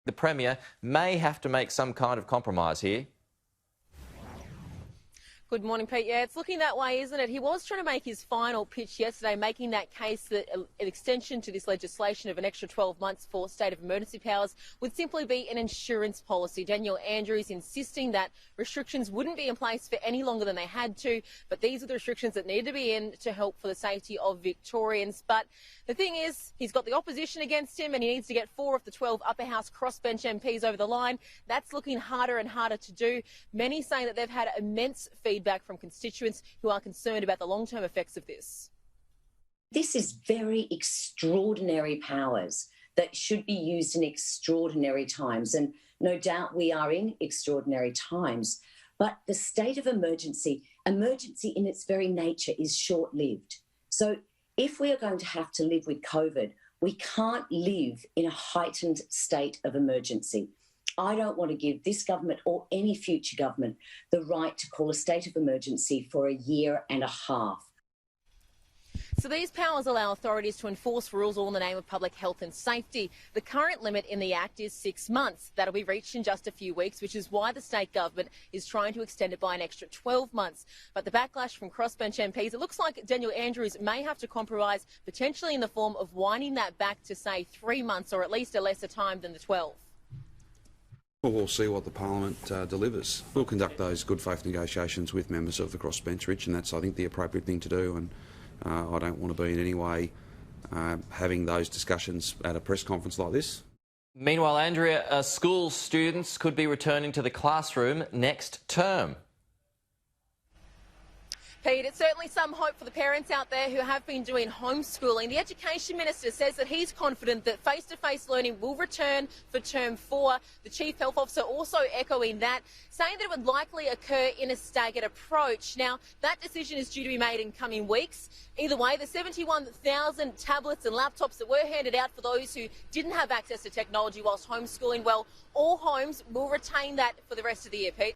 The Premier may have to make some kind of compromise here. Good morning, Pete. Yeah, it's looking that way, isn't it? He was trying to make his final pitch yesterday, making that case that an extension to this legislation of an extra 12 months for state of emergency powers would simply be an insurance policy. Daniel Andrews insisting that restrictions wouldn't be in place for any longer than they had to, but these are the restrictions that need to be in to help for the safety of Victorians. But the thing is, he's got the opposition against him and he needs to get 4 of the 12 upper house crossbench MPs over the line. That's looking harder and harder to do. Many saying that they've had immense feedback from constituents who are concerned about the long-term effects of this. This is very extraordinary powers that should be used in extraordinary times. And no doubt we are in extraordinary times. But the state of emergency in its very nature is short-lived. So if we are going to have to live with COVID, we can't live in a heightened state of emergency. I don't want to give this government or any future government the right to call a state of emergency for a year and a half. So these powers allow authorities to enforce rules all in the name of public health and safety. The current limit in the Act is 6 months. That'll be reached in just a few weeks, which is why the state government is trying to extend it by an extra 12 months. But the backlash from crossbench MPs, it looks like Daniel Andrews may have to compromise, potentially in the form of winding that back to, say, 3 months or at least a lesser time than the 12. Well, we'll see what the Parliament delivers. We'll conduct those good faith negotiations with members of the crossbench, Rich, and that's, I think, the appropriate thing to do. And I don't want to be in any way having those discussions at a press conference like this. Meanwhile, Andrea, school students could be returning to the classroom next term. Pete, it's certainly some hope for the parents out there who have been doing homeschooling. The Education Minister says that he's confident that face-to-face learning will return for term 4. The Chief Health Officer also echoing that, saying that it would likely occur in a staggered approach. Now, that decision is due to be made in coming weeks. Either way, the 71,000 tablets and laptops that were handed out for those who didn't have access to technology whilst homeschooling, well, all homes will retain that for the rest of the year, Pete.